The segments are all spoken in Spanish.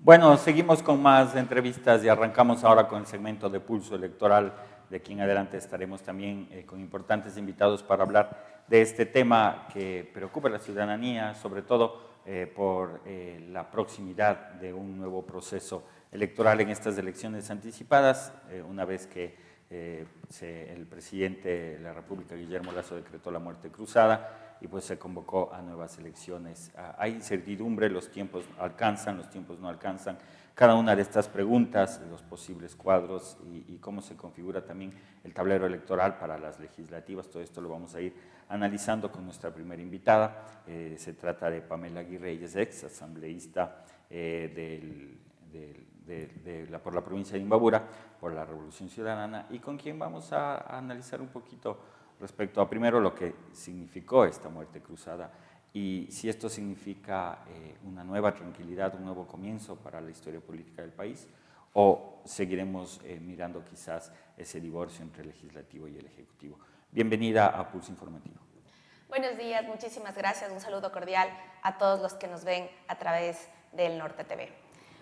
Bueno, seguimos con más entrevistas y arrancamos ahora con el segmento de Pulso Electoral. De aquí en adelante estaremos también con importantes invitados para hablar de este tema que preocupa a la ciudadanía, sobre todo por la proximidad de un nuevo proceso electoral en estas elecciones anticipadas, una vez que el presidente de la República, Guillermo Lasso, decretó la muerte cruzada y pues se convocó a nuevas elecciones. Hay incertidumbre, los tiempos alcanzan, los tiempos no alcanzan. Cada una de estas preguntas, los posibles cuadros y cómo se configura también el tablero electoral para las legislativas, todo esto lo vamos a ir analizando con nuestra primera invitada. Se trata de Pamela Aguirre, ella es ex asambleísta por la provincia de Imbabura, por la Revolución Ciudadana, y con quien vamos a analizar un poquito respecto a primero lo que significó esta muerte cruzada y si esto significa una nueva tranquilidad, un nuevo comienzo para la historia política del país, o seguiremos mirando quizás ese divorcio entre el legislativo y el ejecutivo. Bienvenida a Pulso Informativo. Buenos días, muchísimas gracias, un saludo cordial a todos los que nos ven a través del Norte TV.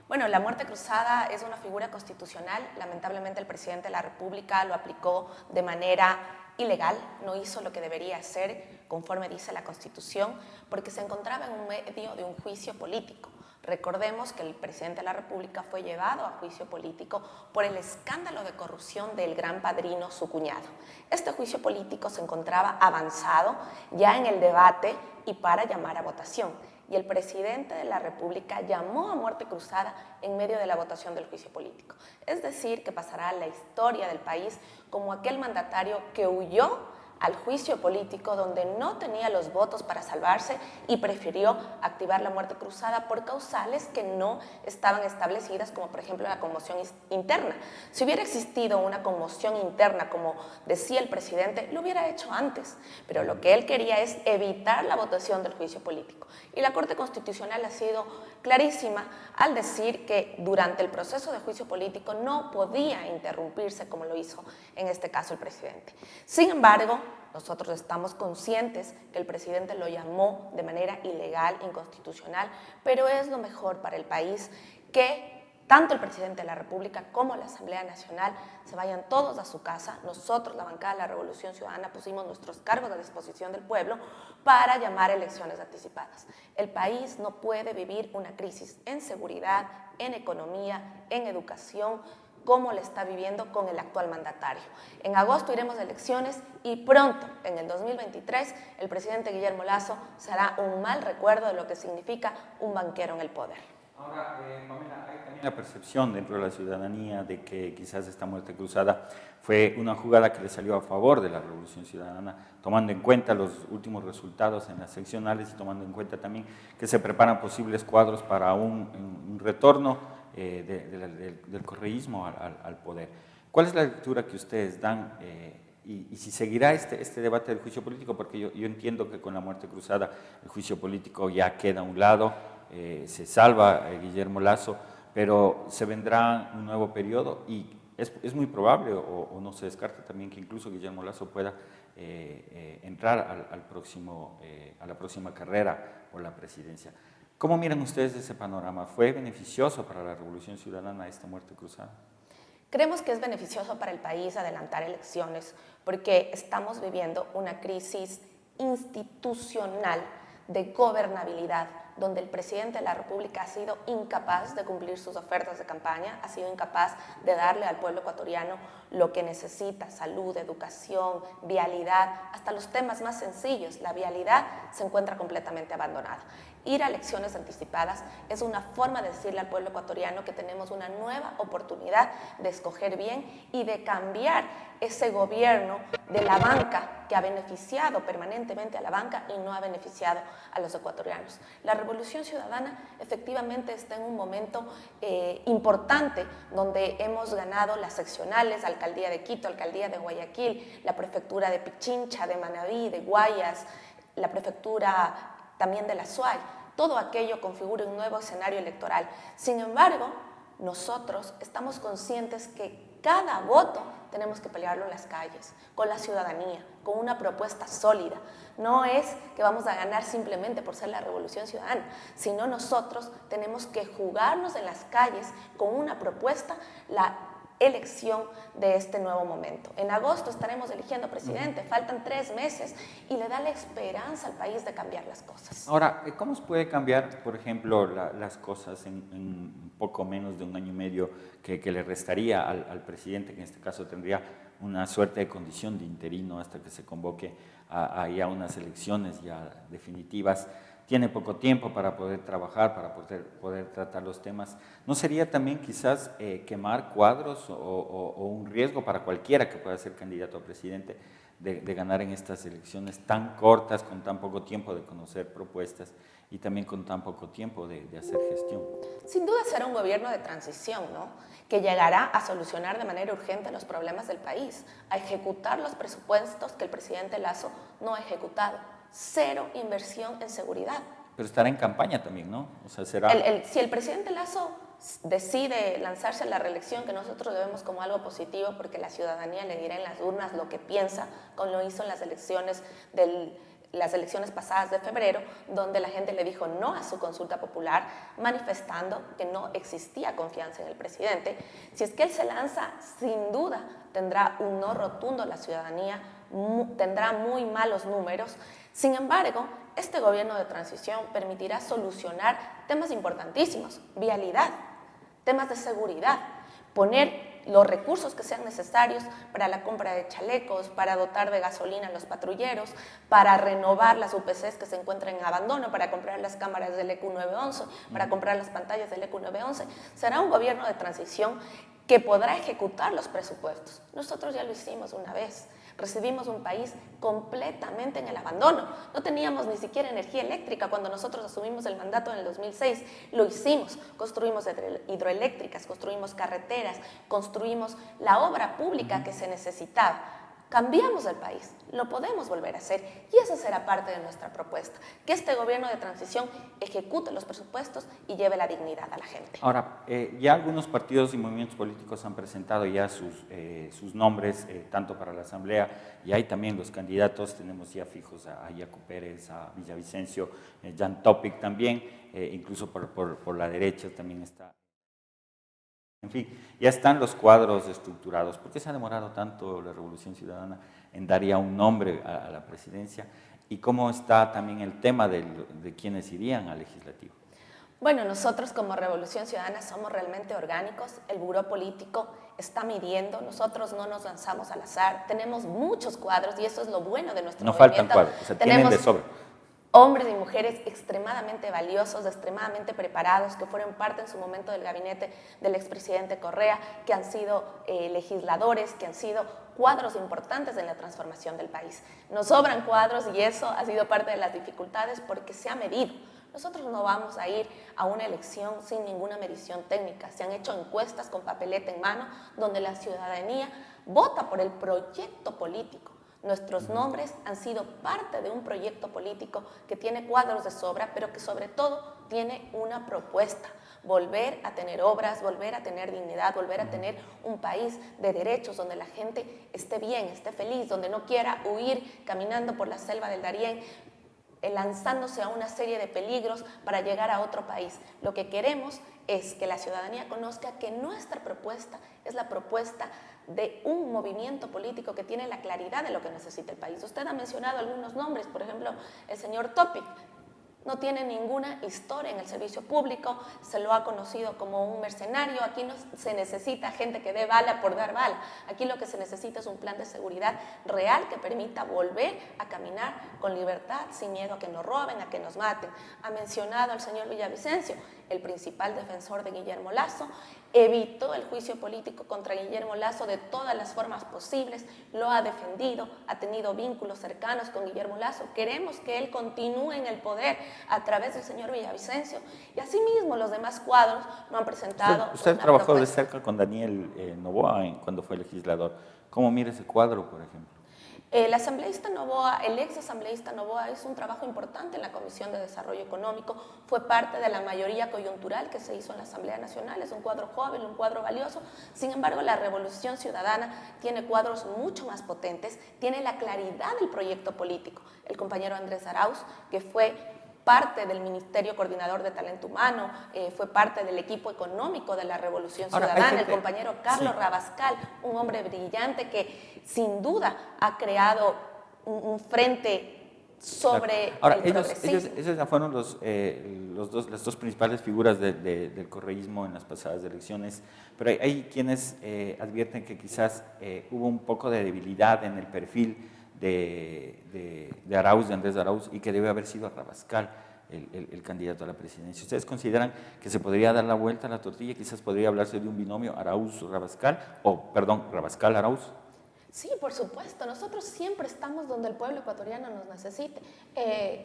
Bueno, la muerte cruzada es una figura constitucional. Lamentablemente el presidente de la República lo aplicó de manera ilegal, no hizo lo que debería hacer conforme dice la Constitución, porque se encontraba en un medio de un juicio político. Recordemos que el presidente de la República fue llevado a juicio político por el escándalo de corrupción del gran padrino, su cuñado. Este juicio político se encontraba avanzado ya en el debate y para llamar a votación. Y el presidente de la República llamó a muerte cruzada en medio de la votación del juicio político. Es decir, que pasará a la historia del país como aquel mandatario que huyó al juicio político donde no tenía los votos para salvarse y prefirió activar la muerte cruzada por causales que no estaban establecidas, como por ejemplo la conmoción interna. Si hubiera existido una conmoción interna, como decía el presidente, lo hubiera hecho antes, pero lo que él quería es evitar la votación del juicio político. Y la Corte Constitucional ha sido clarísima al decir que durante el proceso de juicio político no podía interrumpirse como lo hizo en este caso el presidente. Sin embargo, nosotros estamos conscientes que el presidente lo llamó de manera ilegal, inconstitucional, pero es lo mejor para el país que tanto el presidente de la República como la Asamblea Nacional se vayan todos a su casa. Nosotros, la bancada de la Revolución Ciudadana, pusimos nuestros cargos a disposición del pueblo para llamar a elecciones anticipadas. El país no puede vivir una crisis en seguridad, en economía, en educación, como le está viviendo con el actual mandatario. En agosto iremos a elecciones y pronto, en el 2023, el presidente Guillermo Lasso será un mal recuerdo de lo que significa un banquero en el poder. Ahora, Pamela, hay también la percepción dentro de la ciudadanía de que quizás esta muerte cruzada fue una jugada que le salió a favor de la Revolución Ciudadana, tomando en cuenta los últimos resultados en las seccionales y tomando en cuenta también que se preparan posibles cuadros para un retorno del correísmo al poder. ¿Cuál es la lectura que ustedes dan y si seguirá este debate del juicio político? Porque yo entiendo que con la muerte cruzada el juicio político ya queda a un lado, se salva Guillermo Lasso, pero se vendrá un nuevo periodo y es muy probable o no se descarta también que incluso Guillermo Lasso pueda entrar a la próxima carrera por la presidencia. ¿Cómo miran ustedes ese panorama? ¿Fue beneficioso para la Revolución Ciudadana esta muerte cruzada? Creemos que es beneficioso para el país adelantar elecciones porque estamos viviendo una crisis institucional de gobernabilidad, donde el presidente de la República ha sido incapaz de cumplir sus ofertas de campaña, ha sido incapaz de darle al pueblo ecuatoriano lo que necesita: salud, educación, vialidad, hasta los temas más sencillos. La vialidad se encuentra completamente abandonada. Ir a elecciones anticipadas es una forma de decirle al pueblo ecuatoriano que tenemos una nueva oportunidad de escoger bien y de cambiar ese gobierno de la banca que ha beneficiado permanentemente a la banca y no ha beneficiado a los ecuatorianos. La Revolución Ciudadana efectivamente está en un momento importante donde hemos ganado las seccionales, Alcaldía de Quito, Alcaldía de Guayaquil, la Prefectura de Pichincha, de Manabí, de Guayas, la Prefectura también de la SUAY. Todo aquello configura un nuevo escenario electoral. Sin embargo, nosotros estamos conscientes que cada voto tenemos que pelearlo en las calles, con la ciudadanía, con una propuesta sólida. No es que vamos a ganar simplemente por ser la Revolución Ciudadana, sino nosotros tenemos que jugarnos en las calles con una propuesta, la elección de este nuevo momento. En agosto estaremos eligiendo presidente, faltan 3 meses y le da la esperanza al país de cambiar las cosas. Ahora, ¿cómo se puede cambiar, por ejemplo, las cosas en un poco menos de un año y medio que le restaría al presidente, que en este caso tendría una suerte de condición de interino hasta que se convoque a unas elecciones ya definitivas? Tiene poco tiempo para poder trabajar, para poder tratar los temas. ¿No sería también quizás quemar cuadros o un riesgo para cualquiera que pueda ser candidato a presidente de ganar en estas elecciones tan cortas, con tan poco tiempo de conocer propuestas y también con tan poco tiempo de hacer gestión? Sin duda será un gobierno de transición, ¿no? Que llegará a solucionar de manera urgente los problemas del país, a ejecutar los presupuestos que el presidente Lasso no ha ejecutado. 0 inversión en seguridad. Pero estará en campaña también, ¿no? O sea, será... Si el presidente Lasso decide lanzarse a la reelección, que nosotros lo vemos como algo positivo, porque la ciudadanía le dirá en las urnas lo que piensa, como lo hizo en las elecciones pasadas de febrero, donde la gente le dijo no a su consulta popular, manifestando que no existía confianza en el presidente. Si es que él se lanza, sin duda tendrá un no rotundo la ciudadanía, tendrá muy malos números. Sin embargo, este gobierno de transición permitirá solucionar temas importantísimos: vialidad, temas de seguridad, poner los recursos que sean necesarios para la compra de chalecos, para dotar de gasolina a los patrulleros, para renovar las UPCs que se encuentran en abandono, para comprar las cámaras del EQ 911, para comprar las pantallas del EQ 911. Será un gobierno de transición que podrá ejecutar los presupuestos. Nosotros ya lo hicimos una vez. Recibimos un país completamente en el abandono. No teníamos ni siquiera energía eléctrica cuando nosotros asumimos el mandato en el 2006. Lo hicimos. Construimos hidroeléctricas, construimos carreteras, construimos la obra pública que se necesitaba. Cambiamos el país, lo podemos volver a hacer y esa será parte de nuestra propuesta, que este gobierno de transición ejecute los presupuestos y lleve la dignidad a la gente. Ahora, ya algunos partidos y movimientos políticos han presentado ya sus nombres, tanto para la Asamblea, y hay también los candidatos, tenemos ya fijos a Yacu Pérez, a Villavicencio, Jan Topic también, incluso por la derecha también está. En fin, ya están los cuadros estructurados. ¿Por qué se ha demorado tanto la Revolución Ciudadana en dar ya un nombre a la presidencia? ¿Y cómo está también el tema de quienes irían al legislativo? Bueno, nosotros como Revolución Ciudadana somos realmente orgánicos. El buró político está midiendo. Nosotros no nos lanzamos al azar. Tenemos muchos cuadros y eso es lo bueno de nuestro movimiento. No faltan cuadros, o sea, tienen de sobra. Hombres y mujeres extremadamente valiosos, extremadamente preparados, que fueron parte en su momento del gabinete del expresidente Correa, que han sido legisladores, que han sido cuadros importantes en la transformación del país. Nos sobran cuadros y eso ha sido parte de las dificultades porque se ha medido. Nosotros no vamos a ir a una elección sin ninguna medición técnica. Se han hecho encuestas con papeleta en mano donde la ciudadanía vota por el proyecto político. Nuestros nombres han sido parte de un proyecto político que tiene cuadros de sobra, pero que sobre todo tiene una propuesta: volver a tener obras, volver a tener dignidad, volver a tener un país de derechos donde la gente esté bien, esté feliz, donde no quiera huir caminando por la selva del Darién, lanzándose a una serie de peligros para llegar a otro país. Lo que queremos es que la ciudadanía conozca que nuestra propuesta es la propuesta de un movimiento político que tiene la claridad de lo que necesita el país. Usted ha mencionado algunos nombres, por ejemplo, el señor Topic. No tiene ninguna historia en el servicio público, se lo ha conocido como un mercenario. Aquí no se necesita gente que dé bala por dar bala. Aquí lo que se necesita es un plan de seguridad real que permita volver a caminar con libertad, sin miedo a que nos roben, a que nos maten. Ha mencionado al señor Villavicencio, el principal defensor de Guillermo Lasso. Evitó el juicio político contra Guillermo Lasso de todas las formas posibles, lo ha defendido, ha tenido vínculos cercanos con Guillermo Lasso. Queremos que él continúe en el poder a través del señor Villavicencio, y asimismo los demás cuadros no han presentado. Usted trabajó de cerca con Daniel Noboa cuando fue legislador. ¿Cómo mira ese cuadro, por ejemplo? El asambleísta Novoa, el ex asambleísta Novoa, hizo un trabajo importante en la Comisión de Desarrollo Económico, fue parte de la mayoría coyuntural que se hizo en la Asamblea Nacional, es un cuadro joven, un cuadro valioso. Sin embargo, la Revolución Ciudadana tiene cuadros mucho más potentes, tiene la claridad del proyecto político. El compañero Andrés Arauz, que fue parte del Ministerio Coordinador de Talento Humano, fue parte del equipo económico de la Revolución Ciudadana, el compañero Carlos Rabascal, un hombre brillante que sin duda ha creado un frente sobre el progresismo. Esos fueron las dos principales figuras del correísmo en las pasadas elecciones, pero hay quienes advierten que quizás hubo un poco de debilidad en el perfil de Arauz, de Andrés Arauz, y que debe haber sido Rabascal el candidato a la presidencia. ¿Ustedes consideran que se podría dar la vuelta a la tortilla? Quizás podría hablarse de un binomio Arauz-Rabascal, Rabascal-Arauz. Sí, por supuesto. Nosotros siempre estamos donde el pueblo ecuatoriano nos necesite.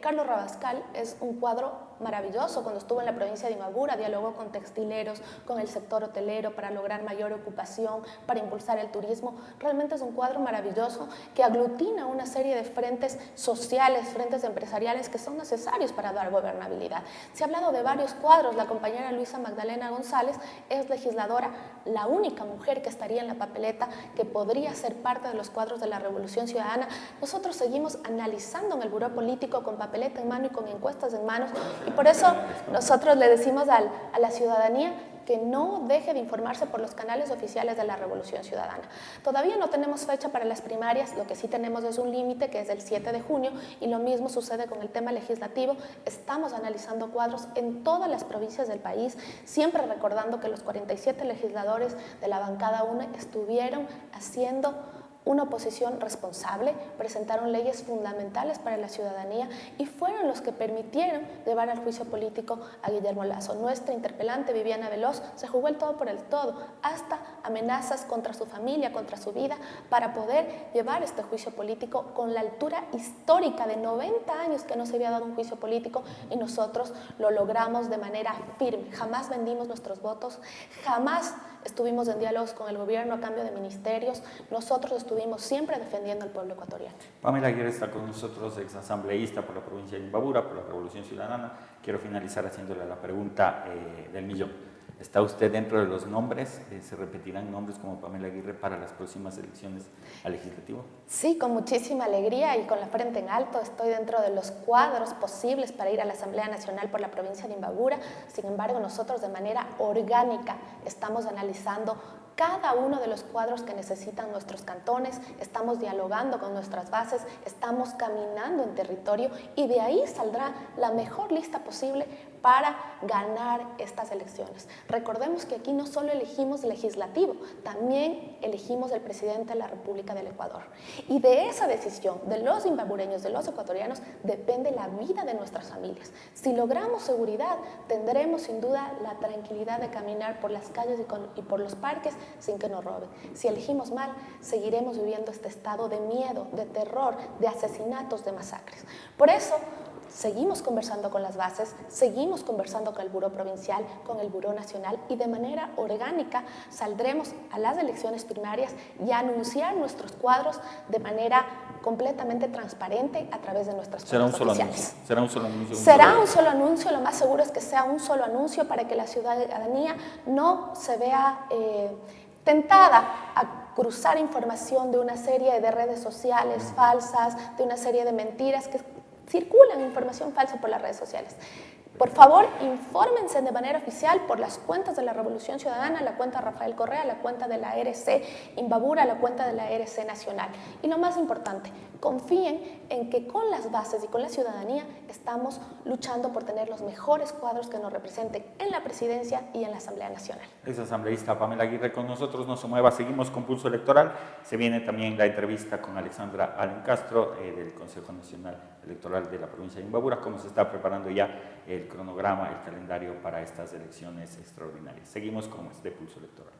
Carlos Rabascal es un cuadro maravilloso. Cuando estuvo en la provincia de Imbabura, dialogó con textileros, con el sector hotelero para lograr mayor ocupación, para impulsar el turismo. Realmente es un cuadro maravilloso que aglutina una serie de frentes sociales, frentes empresariales que son necesarios para dar gobernabilidad. Se ha hablado de varios cuadros. La compañera Luisa Magdalena González es legisladora, la única mujer que estaría en la papeleta, que podría ser parte de los cuadros de la Revolución Ciudadana. Nosotros seguimos analizando en el Buró Político con papeleta en mano y con encuestas en manos, y por eso nosotros le decimos a la ciudadanía que no deje de informarse por los canales oficiales de la Revolución Ciudadana. Todavía no tenemos fecha para las primarias, lo que sí tenemos es un límite que es el 7 de junio, y lo mismo sucede con el tema legislativo. Estamos analizando cuadros en todas las provincias del país, siempre recordando que los 47 legisladores de la bancada UNE estuvieron haciendo una oposición responsable, presentaron leyes fundamentales para la ciudadanía y fueron los que permitieron llevar al juicio político a Guillermo Lasso. Nuestra interpelante Viviana Veloz se jugó el todo por el todo, hasta amenazas contra su familia, contra su vida, para poder llevar este juicio político con la altura histórica de 90 años que no se había dado un juicio político, y nosotros lo logramos de manera firme. Jamás vendimos nuestros votos, jamás estuvimos en diálogos con el gobierno a cambio de ministerios. Nosotros estuvimos siempre defendiendo al pueblo ecuatoriano. Pamela Aguirre está con nosotros, exasambleísta por la provincia de Imbabura, por la Revolución Ciudadana. Quiero finalizar haciéndole la pregunta del millón. ¿Está usted dentro de los nombres? ¿Se repetirán nombres como Pamela Aguirre para las próximas elecciones al legislativo? Sí, con muchísima alegría y con la frente en alto. Estoy dentro de los cuadros posibles para ir a la Asamblea Nacional por la provincia de Imbabura. Sin embargo, nosotros de manera orgánica estamos analizando cada uno de los cuadros que necesitan nuestros cantones, estamos dialogando con nuestras bases, estamos caminando en territorio, y de ahí saldrá la mejor lista posible para ganar estas elecciones. Recordemos que aquí no solo elegimos legislativo, también elegimos el presidente de la República del Ecuador. Y de esa decisión de los imbabureños, de los ecuatorianos, depende la vida de nuestras familias. Si logramos seguridad, tendremos sin duda la tranquilidad de caminar por las calles y por los parques sin que nos roben. Si elegimos mal, seguiremos viviendo este estado de miedo, de terror, de asesinatos, de masacres. Por eso, seguimos conversando con las bases, seguimos conversando con el Buró Provincial, con el Buró Nacional, y de manera orgánica saldremos a las elecciones primarias y a anunciar nuestros cuadros de manera completamente transparente a través de nuestras cuentas oficiales. ¿Será un solo anuncio? Será un solo anuncio, lo más seguro es que sea un solo anuncio para que la ciudadanía no se vea tentada a cruzar información de una serie de redes sociales falsas, de una serie de mentiras que circulan información falsa por las redes sociales. Por favor, infórmense de manera oficial por las cuentas de la Revolución Ciudadana, la cuenta Rafael Correa, la cuenta de la RC Imbabura, la cuenta de la RC Nacional. Y lo más importante, confíen en que con las bases y con la ciudadanía estamos luchando por tener los mejores cuadros que nos representen en la presidencia y en la Asamblea Nacional. Exasambleísta Pamela Aguirre con nosotros, no se mueva, seguimos con Pulso Electoral. Se viene también la entrevista con Alexandra Alencastro del Consejo Nacional Electoral de la provincia de Imbabura, cómo se está preparando ya el cronograma, el calendario para estas elecciones extraordinarias. Seguimos con este Pulso Electoral.